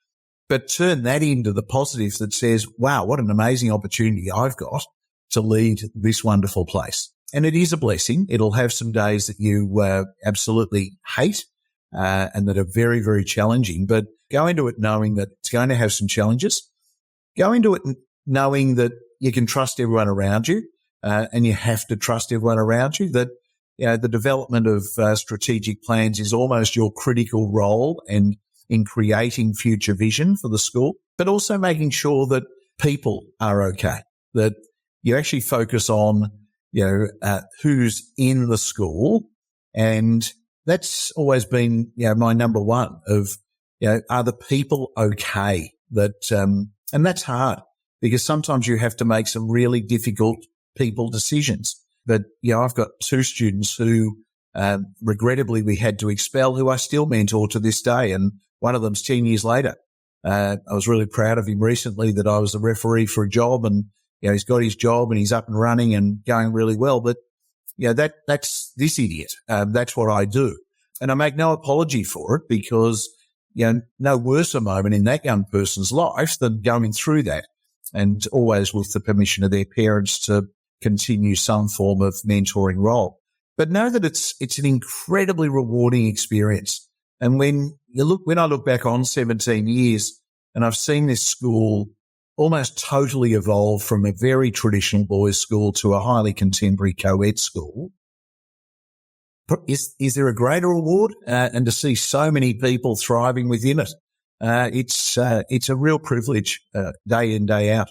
but turn that into the positive that says, wow, what an amazing opportunity I've got to lead this wonderful place. And it is a blessing. It'll have some days that you absolutely hate and that are very, very challenging, but go into it knowing that it's going to have some challenges. Go into it knowing that you can trust everyone around you, and you have to trust everyone around you, that the development of strategic plans is almost your critical role and in creating future vision for the school, but also making sure that people are okay, that you actually focus on who's in the school. And that's always been, my number one of, are the people okay? And that's hard, because sometimes you have to make some really difficult people decisions. But, I've got two students who, regrettably we had to expel, who I still mentor to this day. And one of them's 10 years later. I was really proud of him recently that I was a referee for a job, and, he's got his job and he's up and running and going really well. But, that's this idiot. That's what I do. And I make no apology for it, because, no worse a moment in that young person's life than going through that, and always with the permission of their parents to continue some form of mentoring role. But know that it's an incredibly rewarding experience. And when I look back on 17 years, and I've seen this school almost totally evolve from a very traditional boys' school to a highly contemporary co-ed school, is there a greater reward? And to see so many people thriving within it, it's a real privilege, day in, day out.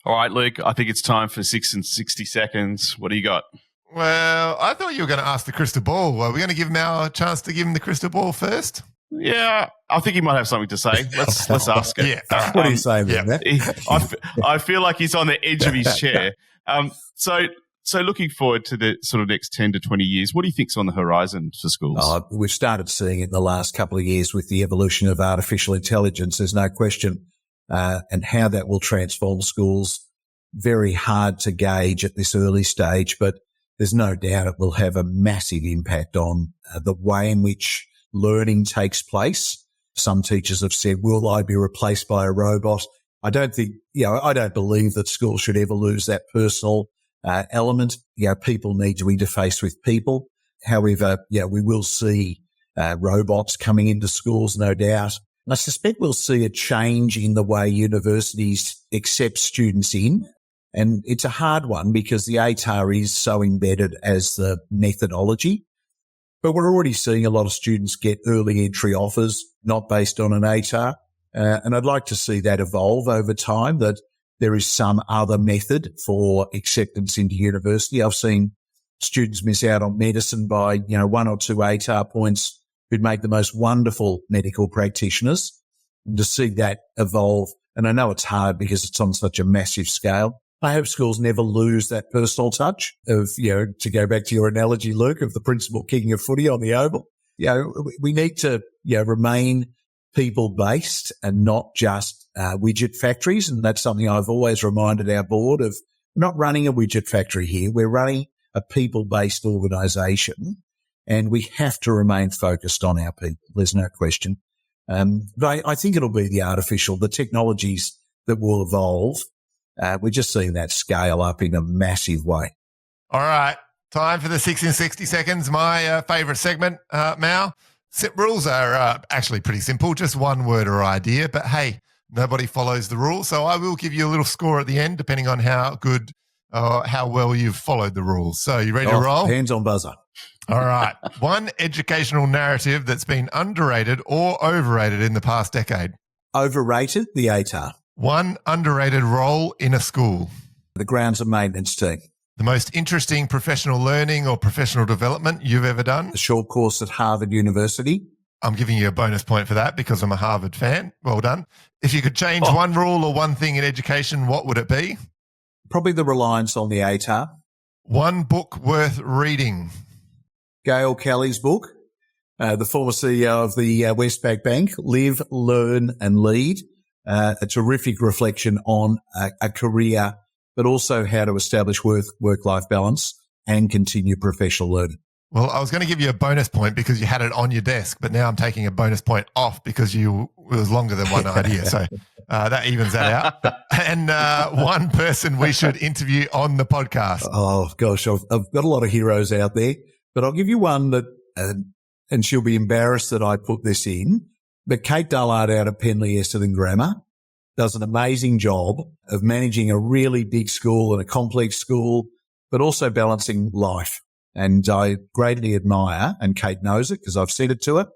All right, Luke, I think it's time for 6 in 60 seconds. What do you got? Well, I thought you were going to ask the crystal ball. We're going to give Mal a chance to give him the crystal ball first. Yeah, I think he might have something to say. Let's ask it. Yeah. What do you say about that? I feel like he's on the edge of his chair. So looking forward to the sort of next 10 to 20 years, what do you think's on the horizon for schools? We've started seeing it in the last couple of years with the evolution of artificial intelligence. There's no question, and how that will transform schools. Very hard to gauge at this early stage, but there's no doubt it will have a massive impact on the way in which learning takes place. Some teachers have said, will I be replaced by a robot? I don't believe that schools should ever lose that personal element. People need to interface with people. However, we will see robots coming into schools, no doubt. And I suspect we'll see a change in the way universities accept students in. And it's a hard one because the ATAR is so embedded as the methodology. But we're already seeing a lot of students get early entry offers, not based on an ATAR. And I'd like to see that evolve over time, that there is some other method for acceptance into university. I've seen students miss out on medicine by, 1 or 2 ATAR points who'd make the most wonderful medical practitioners. And to see that evolve, and I know it's hard because it's on such a massive scale. I hope schools never lose that personal touch of, to go back to your analogy, Luke, of the principal kicking a footy on the oval. We need to, remain people-based and not just widget factories. And that's something I've always reminded our board of. We're not running a widget factory here. We're running a people-based organisation, and we have to remain focused on our people. There's no question. But I think it'll be the technologies that will evolve. We're just seeing that scale up in a massive way. All right. Time for the 6 in 60 seconds. My favourite segment, Mal. Rules are actually pretty simple, just one word or idea. But hey, nobody follows the rules. So I will give you a little score at the end, depending on how good or how well you've followed the rules. So you ready to roll? Hands on buzzer. All right. One educational narrative that's been underrated or overrated in the past decade. Overrated, the ATAR. One underrated role in a school. The grounds and maintenance team. The most interesting professional learning or professional development you've ever done. The short course at Harvard University. I'm giving you a bonus point for that because I'm a Harvard fan. Well done. If you could change one rule or one thing in education, what would it be? Probably the reliance on the ATAR. One book worth reading. Gail Kelly's book, the former CEO of the Westpac Bank, Live, Learn and Lead. A terrific reflection on a career, but also how to establish work-life balance and continue professional learning. Well, I was going to give you a bonus point because you had it on your desk, but now I'm taking a bonus point off because it was longer than one idea. So that evens that out. And one person we should interview on the podcast. Oh, gosh, I've got a lot of heroes out there, but I'll give you one that, and she'll be embarrassed that I put this in. But Kate Dullard out of Penley Essendon Grammar does an amazing job of managing a really big school and a complex school, but also balancing life. And I greatly admire, and Kate knows it because I've said it to her,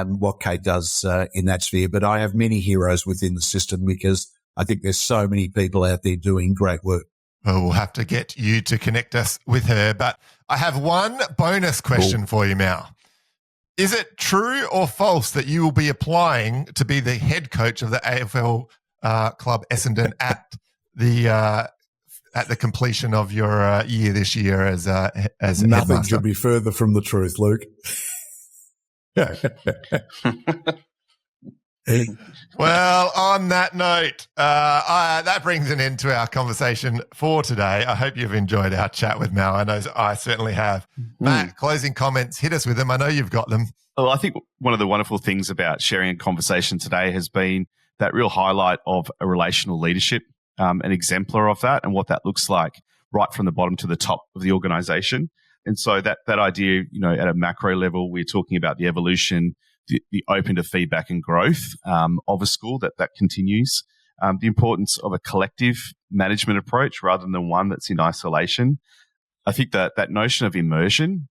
what Kate does in that sphere. But I have many heroes within the system because I think there's so many people out there doing great work. Well, we'll have to get you to connect us with her. But I have one bonus question for you, Mal. Is it true or false that you will be applying to be the head coach of the AFL club Essendon at the completion of your year this year as nothing headmaster? Could be further from the truth, Luke. Well, on that note, that brings an end to our conversation for today. I hope you've enjoyed our chat with Mal. I know I certainly have. Matt, closing comments, hit us with them. I know you've got them. Well, I think one of the wonderful things about sharing a conversation today has been that real highlight of a relational leadership, an exemplar of that and what that looks like right from the bottom to the top of the organization. And so that idea, at a macro level, we're talking about the evolution, the open to feedback and growth of a school that continues, the importance of a collective management approach rather than one that's in isolation. I think that notion of immersion,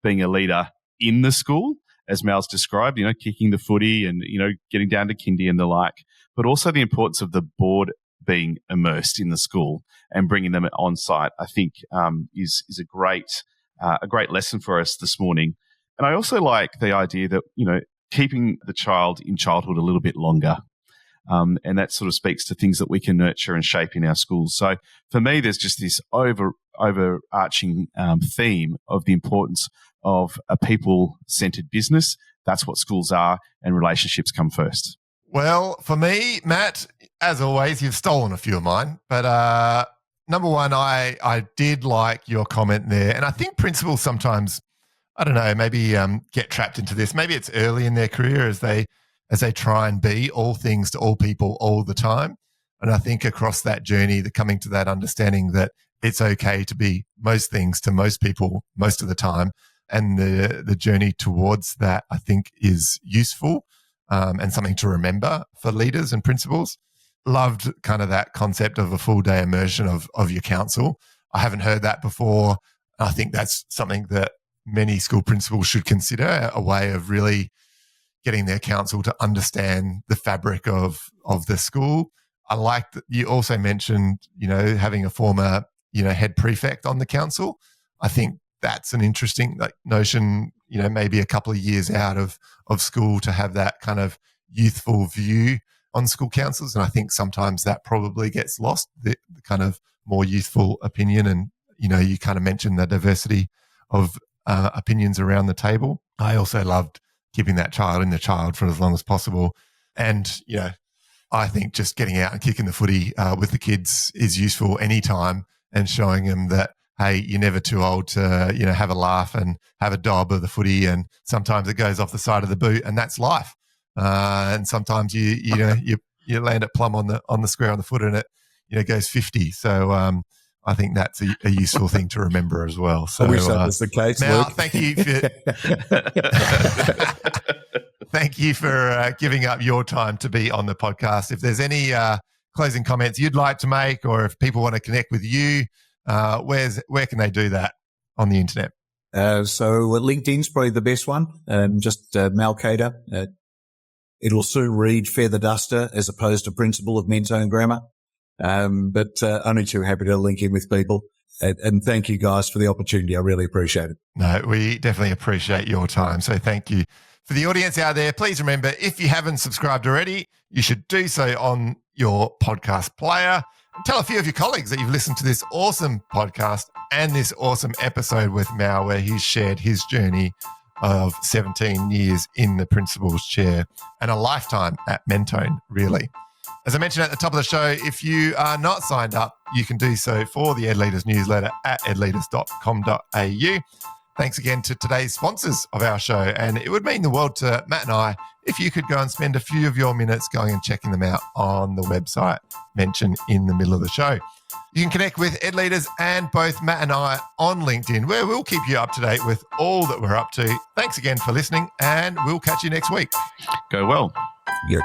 being a leader in the school, as Mal's described, kicking the footy and, getting down to kindy and the like, but also the importance of the board being immersed in the school and bringing them on site, I think is a great lesson for us this morning. And I also like the idea that, keeping the child in childhood a little bit longer. And that sort of speaks to things that we can nurture and shape in our schools. So for me, there's just this overarching theme of the importance of a people-centered business. That's what schools are, and relationships come first. Well, for me, Matt, as always, you've stolen a few of mine, but number one, I did like your comment there. And I think principals sometimes, I don't know, maybe get trapped into this. Maybe it's early in their career as they try and be all things to all people all the time. And I think across that journey, the coming to that understanding that it's okay to be most things to most people most of the time. And the journey towards that, I think, is useful and something to remember for leaders and principals. Loved kind of that concept of a full day immersion of your counsel. I haven't heard that before. I think that's something that many school principals should consider, a way of really getting their counsel to understand the fabric of the school. I like that you also mentioned, having a former, head prefect on the council. I think that's an interesting notion, maybe a couple of years out of school to have that kind of youthful view on school councils. And I think sometimes that probably gets lost, the kind of more youthful opinion. And, you kind of mentioned the diversity of opinions around the table. I also loved keeping that child in the child for as long as possible. And, I think just getting out and kicking the footy with the kids is useful anytime, and showing them that, hey, you're never too old to, have a laugh and have a dob of the footy. And sometimes it goes off the side of the boot, and that's life. And sometimes you land it plumb on the square on the foot, and it goes 50. So I think that's a useful thing to remember as well. So I wish that was the case. Now, Luke. thank you for giving up your time to be on the podcast. If there's any closing comments you'd like to make, or if people want to connect with you, where can they do that on the internet? So LinkedIn's probably the best one. Just Mal Cater. It'll soon read Feather Duster as opposed to Principal of Mentone Grammar. But only too happy to link in with people. And thank you guys for the opportunity. I really appreciate it. No, we definitely appreciate your time. So thank you. For the audience out there, please remember, if you haven't subscribed already, you should do so on your podcast player. And tell a few of your colleagues that you've listened to this awesome podcast and this awesome episode with Mal, where he's shared his journey of 17 years in the principal's chair and a lifetime at Mentone, really. As I mentioned at the top of the show, if you are not signed up, you can do so for the Edleaders newsletter at edleaders.com.au. Thanks again to today's sponsors of our show. And it would mean the world to Matt and I if you could go and spend a few of your minutes going and checking them out on the website mentioned in the middle of the show. You can connect with Edleaders and both Matt and I on LinkedIn, where we'll keep you up to date with all that we're up to. Thanks again for listening, and we'll catch you next week. Go well. Yeah.